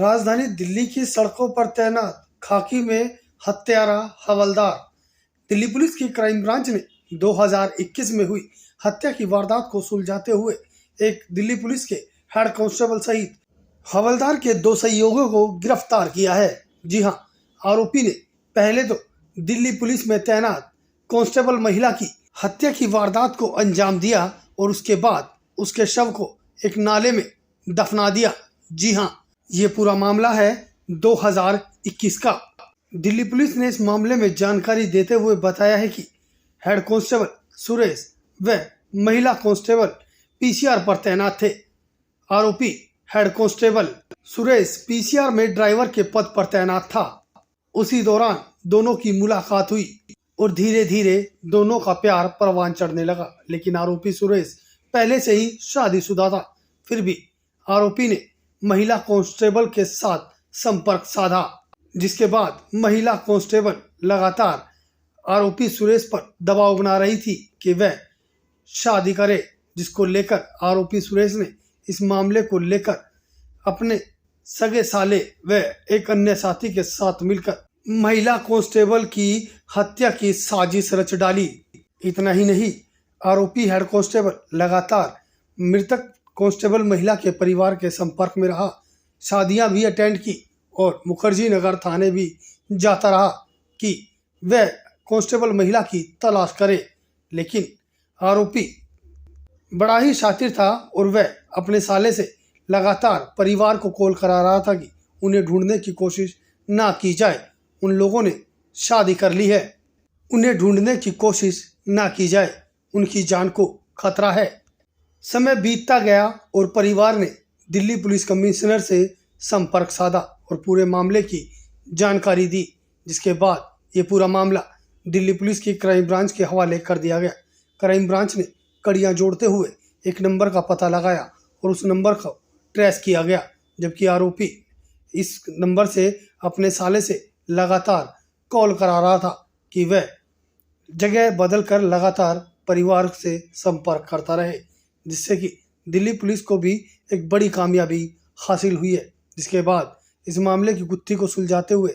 राजधानी दिल्ली की सड़कों पर तैनात खाकी में हत्यारा हवलदार। दिल्ली पुलिस की क्राइम ब्रांच ने 2021 में हुई हत्या की वारदात को सुलझाते हुए एक दिल्ली पुलिस के हेड कांस्टेबल सहित हवलदार के 2 सहयोगियों को गिरफ्तार किया है। जी हां, आरोपी ने पहले तो दिल्ली पुलिस में तैनात कांस्टेबल महिला की हत्या की वारदात को अंजाम दिया और उसके बाद उसके शव को एक नाले में दफना दिया। जी हां, ये पूरा मामला है 2021 का। दिल्ली पुलिस ने इस मामले में जानकारी देते हुए बताया है कि हेड कांस्टेबल सुरेश व महिला कांस्टेबल पीसीआर पर तैनात थे। आरोपी हेड कांस्टेबल सुरेश पीसीआर में ड्राइवर के पद पर तैनात था। उसी दौरान दोनों की मुलाकात हुई और धीरे धीरे दोनों का प्यार परवान चढ़ने लगा। लेकिन आरोपी सुरेश पहले से ही शादीशुदा था। फिर भी आरोपी ने महिला कांस्टेबल के साथ संपर्क साधा, जिसके बाद महिला कांस्टेबल लगातार आरोपी सुरेश पर दबाव बना रही थी कि वह शादी करे, जिसको लेकर आरोपी सुरेश ने इस मामले को लेकर अपने सगे साले व एक अन्य साथी के साथ मिलकर महिला कांस्टेबल की हत्या की साजिश रच डाली। इतना ही नहीं, आरोपी हेड कांस्टेबल लगातार मृतक कांस्टेबल महिला के परिवार के संपर्क में रहा, शादियां भी अटेंड की और मुखर्जी नगर थाने भी जाता रहा कि वह कांस्टेबल महिला की तलाश करे। लेकिन आरोपी बड़ा ही शातिर था और वह अपने साले से लगातार परिवार को कॉल करा रहा था कि उन्हें ढूंढने की कोशिश ना की जाए, उन लोगों ने शादी कर ली है, उन्हें ढूंढने की कोशिश ना की जाए, उनकी जान को खतरा है। समय बीतता गया और परिवार ने दिल्ली पुलिस कमिश्नर से संपर्क साधा और पूरे मामले की जानकारी दी, जिसके बाद ये पूरा मामला दिल्ली पुलिस की क्राइम ब्रांच के हवाले कर दिया गया। क्राइम ब्रांच ने कड़ियां जोड़ते हुए एक नंबर का पता लगाया और उस नंबर को ट्रेस किया गया, जबकि आरोपी इस नंबर से अपने साले से लगातार कॉल करा रहा था कि वह जगह बदल कर लगातार परिवार से संपर्क करता रहे, जिससे कि दिल्ली पुलिस को भी एक बड़ी कामयाबी हासिल हुई है। जिसके बाद इस मामले की गुत्थी को सुलझाते हुए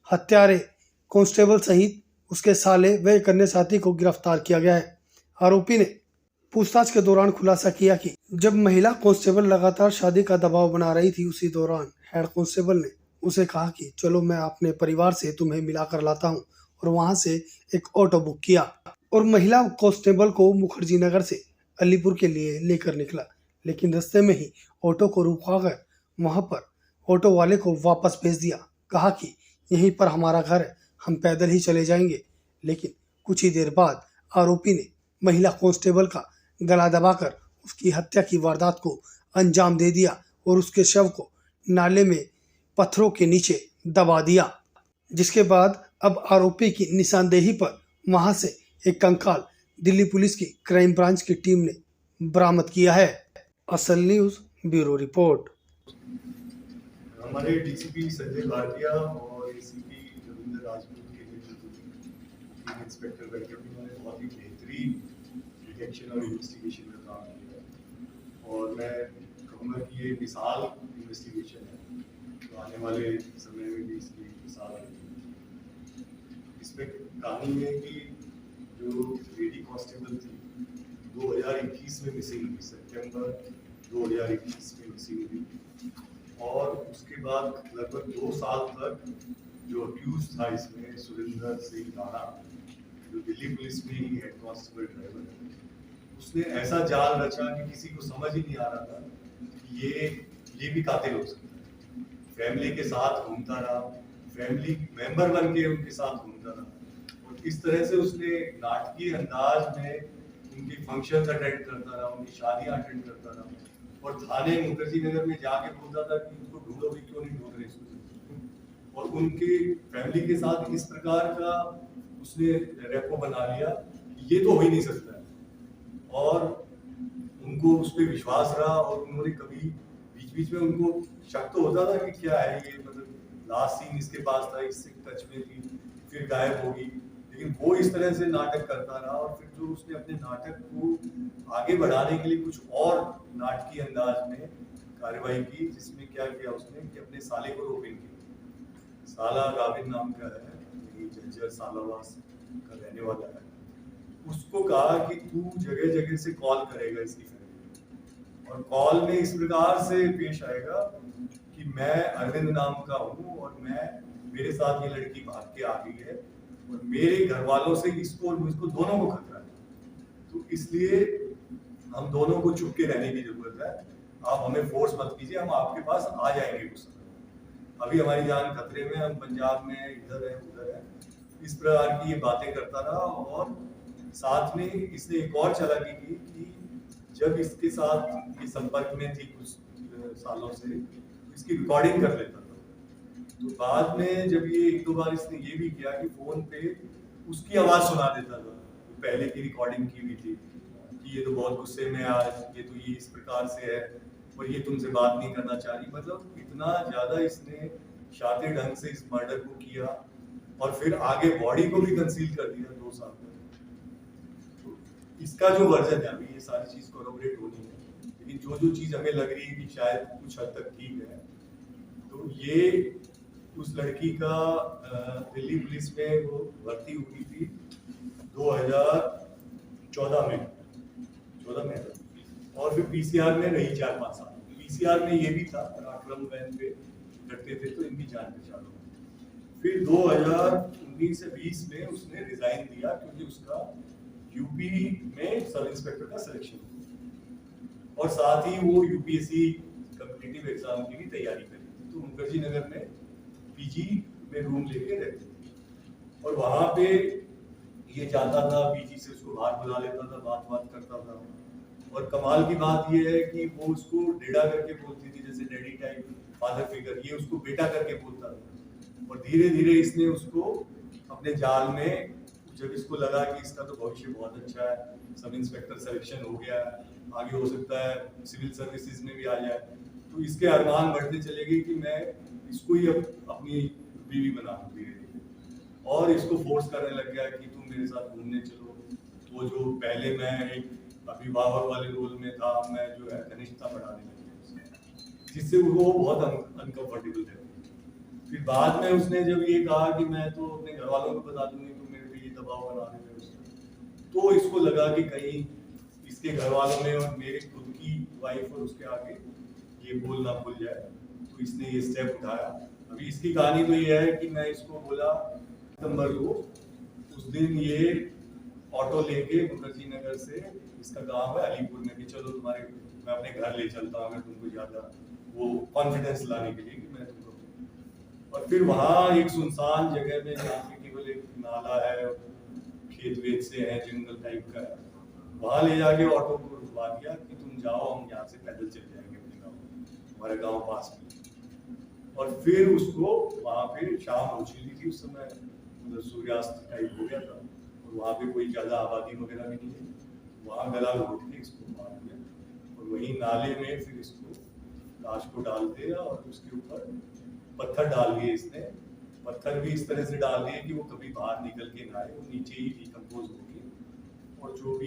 हत्यारे कांस्टेबल सहित उसके साले व एक अन्य साथी को गिरफ्तार किया गया है। आरोपी ने पूछताछ के दौरान खुलासा किया कि जब महिला कांस्टेबल लगातार शादी का दबाव बना रही थी, उसी दौरान हेड कांस्टेबल ने उसे कहा कि चलो मैं अपने परिवार से तुम्हें मिलाकर लाता हूं, और वहां से एक ऑटो बुक किया और महिला कांस्टेबल को मुखर्जी नगर से अलीपुर के लिए लेकर निकला। लेकिन रास्ते में ही ऑटो को रुका कर वहां पर ऑटो वाले को वापस भेज दिया, कहा कि यहीं पर हमारा घर है, हम पैदल ही चले जाएंगे। लेकिन कुछ ही देर बाद आरोपी ने महिला कांस्टेबल का गला दबाकर उसकी हत्या की वारदात को अंजाम दे दिया और उसके शव को नाले में पत्थरों के नीचे दबा दिया, जिसके बाद अब आरोपी की निशानदेही पर वहां से एक कंकाल दिल्ली पुलिस की क्राइम ब्रांच की टीम ने बरामद किया है। असल न्यूज़ ब्यूरो रिपोर्ट। हमारे डीसीपी संजय भाटिया और एसीपी रविंद्र राजपूत के नेतृत्व इंस्पेक्टर बैठे उन्होंने बहुत ही बेहतरीन डिटेक्शन और इन्वेस्टिगेशन का काम किया और मैं कहूँगा कि ये मिसाल इन्वेस्टिगेशन है, तो आने वाले समय में भी इसकी मिसाल है। इसमें कहानी है कि जो लेडी कांस्टेबल थी 2021 में मिसिंग हुई, सितंबर 2021 में मिसिंग हुई और उसके बाद लगभग 2 साल तक जो अक्यूज था इसमें सुरेंद्र सिंह राणा, जो दिल्ली पुलिस में ही हेड कांस्टेबल ड्राइवर है, उसने ऐसा जाल रचा कि किसी को समझ ही नहीं आ रहा था कि ये भी कातिल हो सकता है। फैमिली के साथ घूमता रहा, फैमिली मेंबर बन के उनके साथ घूमता रहा और इस तरह से उसने नाटकीय अंदाज में उनकी फंक्शंस अटेंड करता रहा, उनकी शादियां अटेंड करता रहा और थाने मुखर्जी नगर में जाके बोलता था कि उनको ढूंढो भी, क्यों नहीं ढूंढ रहे इसको। और उनकी फैमिली के साथ इस प्रकार का उसने रेपो बना लिया कि ये तो हो ही नहीं सकता है और उनको उस पर विश्वास रहा और उन्होंने कभी बीच बीच में उनको शक तो होता था कि क्या है ये, मतलब लास्ट सीन इसके पास था, इससे टच में थी, फिर गायब होगी, लेकिन वो इस तरह से नाटक करता रहा और फिर जो उसने अपने नाटक को आगे बढ़ाने के लिए कुछ और नाटकीय अंदाज में कार्रवाई की, जिसमें क्या किया उसने कि अपने साले को रोक इन किया। साला गाविन नाम का है, ये जज्जर सालावास का रहने वाला है। उसको कहा कि तू जगह जगह से कॉल करेगा इसकी फैमिली, और कॉल में इस प्रकार से पेश आएगा कि मैं अरविंद नाम का हूँ और मेरे साथ ये लड़की भाग के आ गई है और मेरे घर वालों से इसको और मुझको दोनों को खतरा है, तो इसलिए हम दोनों को छुप के रहने की जरूरत है। आप हमें फोर्स मत कीजिए, हम आपके पास आ जाएंगे कुछ समय। अभी हमारी जान खतरे में, हम पंजाब में इधर है उधर है, इस प्रकार की ये बातें करता रहा। और साथ में इसने एक और चालाकी की कि जब इसके साथ ये संपर्क में थी कुछ सालों से, इसकी रिकॉर्डिंग कर लेता था। तो बाद में जब ये एक दो बार इसने ये भी किया कि फोन पे उसकी आवाज सुना देता था, पहले की रिकॉर्डिंग की हुई थी कि ये तो बहुत गुस्से में आज, ये तो ये इस प्रकार से है और ये तुमसे बात नहीं करना चाह रही। मतलब इतना ज्यादा इसने शातिर ढंग से इस मर्डर को किया और फिर आगे बॉडी को भी कंसील कर दिया 2 साल तक। तो इसका जो वर्जन है, अभी ये सारी चीज कोरोबरेट होनी है, लेकिन जो जो चीज हमें लग रही है कि शायद कुछ हद तक ठीक है, तो ये उस लड़की का दिल्ली पुलिस में वो भर्ती हुई थी 2014 में, 14 में था, और फिर पीसीआर में रही 4-5 साल। पीसीआर में ये भी था, पराक्रम वैन पे लड़ते थे तो इनकी जान पहचान हो। फिर 2019 से 20 में उसने रिजाइन दिया क्योंकि उसका यूपी में सब इंस्पेक्टर का सिलेक्शन हुआ और साथ ही वो यूपीएससी कॉम्पिटिटिव एग्जाम की भी तैयारी कर रही थी। तो मुखर्जी नगर में पीजी में रूम लेके रहते थे और वहां पे ये जाता था, पीजी से उसको बाहर बुला लेता था, बात करता था। और कमाल की बात ये है कि वो उसको डेडा करके बोलती थी, जैसे डैडी टाइप फादर फिगर, ये उसको बेटा करके बोलता था। और धीरे धीरे इसने उसको अपने जाल में, जब इसको लगा कि इसका तो भविष्य बहुत अच्छा है, सब इंस्पेक्टर सिलेक्शन हो गया है, आगे हो सकता है सिविल सर्विसेज में भी आ जाए, तो इसके अरमान बढ़ते चले गए कि मैं इसको ही अपनी बीवी बना दूं धीरे धीरे। और इसको फोर्स करने लग गया कि तुम मेरे साथ घूमने चलो। वो जो पहले मैं एक अभिभावक वाले रोल में था, मैं जो है घनिष्ठता बढ़ाने लग गया, जिससे वो बहुत अनकंफर्टेबल थे। फिर बाद में उसने जब ये कहा कि मैं तो अपने घर वालों को बता दूंगी, तो मेरे पे ये दबाव बना रहे थे, तो इसको लगा कि कहीं इसके घर वालों में और मेरे खुद की वाइफ और उसके आगे ये बोल ना भूल जाए, तो इसने ये स्टेप उठाया। अभी इसकी कहानी तो ये है कि मैं इसको बोला सितंबर को, उस दिन ये ऑटो लेके मुखर्जी नगर से, इसका गांव है अलीपुर में, कि चलो तुम्हारे मैं अपने घर ले चलता हूँ अगर तुमको ज्यादा वो कॉन्फिडेंस लाने के लिए कि मैं तुमको। और फिर वहाँ एक सुनसान जगह में जहाँ पे केवल एक नाला है, खेत वेत से है, जंगल टाइप का है, वहाँ ले जाके ऑटो को रुकवा दिया कि तुम जाओ, हम यहाँ से पैदल चल जाएंगे अपने गाँव, हमारा गाँव पास में। और फिर उसको वहाँ पे शाम हो चुकी थी उस समय, मतलब सूर्यास्त टाइप हो गया था, और वहाँ पे कोई ज्यादा आबादी वगैरह भी नहीं है, वहाँ गला घोट के इसको मार दिया और वही नाले में फिर इसको लाश को डाल दिया और उसके ऊपर पत्थर डाल दिए इसने। पत्थर भी इस तरह से डाल दिए कि वो कभी बाहर निकल के ना आए, वो नीचे ही डिकम्पोज होगी, और जो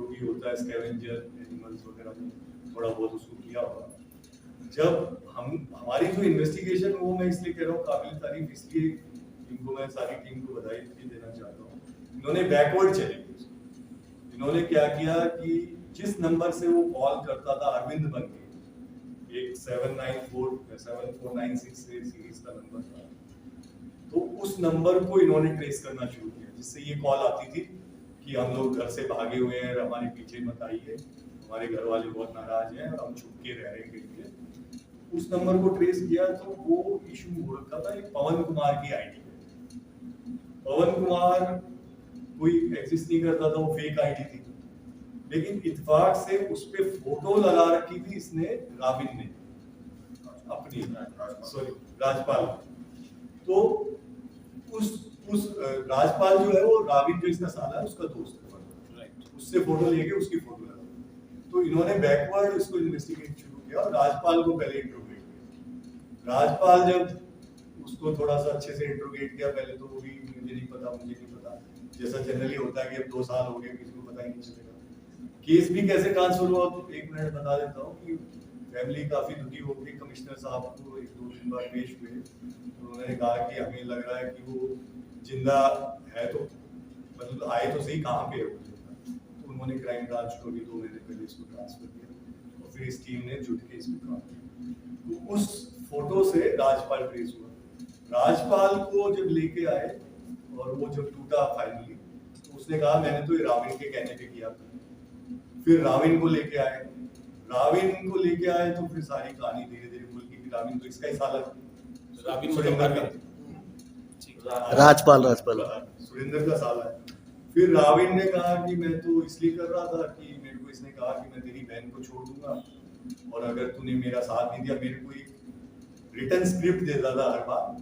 भी होता है स्कैवेंजर एनिमल्स वगैरह में थोड़ा बहुत उसको किया होगा। जब हमारी जो इन्वेस्टिगेशन, वो मैं इसलिए कह रहा हूँ काबिल तारीफ, इसलिए इनको मैं सारी टीम को बधाई देना चाहता हूँ। इन्होंने बैकवर्ड चले, इन्होंने क्या किया कि जिस नंबर से वो कॉल करता था अरविंद बन के, एक 7496 से सीरीज का नंबर था, तो उस नंबर को इन्होंने ट्रेस करना शुरू किया, जिससे ये कॉल आती थी कि हम लोग घर से भागे हुए हैं, हमारे पीछे मत आइए, हमारे घर वाले बहुत नाराज हैं और हम छुप के रह रहे हैं। उस नंबर को ट्रेस किया तो वो इशू हो रखा था एक पवन कुमार की आईडी पे। पवन कुमार कोई एग्जिस्ट नहीं करता था, वो फेक आईडी थी, लेकिन इत्तेफाक से उस पे फोटो लगा रखी थी इसने, राबिन ने अपनी, सॉरी राजपाल। तो उस राजपाल जो है वो राबिन जो इसका साला है उसका दोस्त है, उससे फोटो लेके उसकी फोटो लगा। तो इन्होंने बैकवर्ड इसको इन्वेस्टिगेट शुरू किया और राजपाल को पहले इंट्रोगेट किया। राजपाल जब उसको थोड़ा सा अच्छे से इंट्रोगेट किया, पहले तो वो भी मुझे नहीं पता, जैसा जनरली होता है कि अब 2 साल हो गए, किसी को पता ही नहीं चलेगा। केस भी कैसे ट्रांसफर हुआ, तो 1 मिनट बता देता हूँ कि फैमिली काफ़ी दुखी हो गई। कमिश्नर साहब को 1-2 दिन बाद पेश हुए तो उन्होंने कहा कि हमें लग रहा है कि वो जिंदा है, तो मतलब आए तो सही, कहाँ पे है वो जिंदा। तो उन्होंने क्राइम ब्रांच को अभी 2 महीने पहले इसको ट्रांसफर किया और फिर इस टीम ने जुट के इसमें काम किया। तो उस फोटो से राजपाल ट्रेस हुआ। राजपाल को जब लेके आए और वो जब टूटा फाइनली, तो उसने कहा मैंने तो ये राविन के कहने पे किया था। फिर राविन को लेके आए, तो फिर सारी कहानी धीरे धीरे खुल गई। राविन तो इसका ही साला राविन सुरेंद्र का, राजपाल सुरेंद्र का साला है। फिर राविन ने कहा कि मैं तो इसलिए कर रहा था कि मेरे को इसने कहा कि मैं तेरी बहन को छोड़ दूंगा और अगर तूने मेरा साथ नहीं दिया, मेरे को एक रिटर्न स्क्रिप्ट देता था हर बार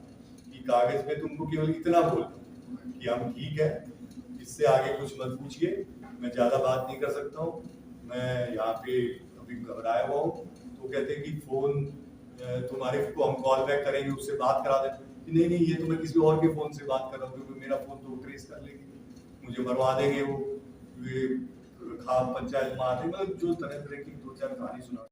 कि कागज पे तुमको केवल इतना बोल कि हम ठीक है, इससे आगे कुछ मत पूछिए, मैं ज्यादा बात नहीं कर सकता हूँ, मैं यहाँ पे अभी घबराया हुआ हूँ। तो कहते कि फोन तुम्हारे को हम कॉल बैक करेंगे, उससे बात करा दें। नहीं, ये तो मैं किसी और के फोन से बात कर रहा हूँ, क्योंकि मेरा फोन तो ट्रेस कर लेंगे, मुझे मरवा देंगे, वो ये खाप पंचायत मार देंगे, मतलब जो तरह तरह की 2-4 कहानी सुना।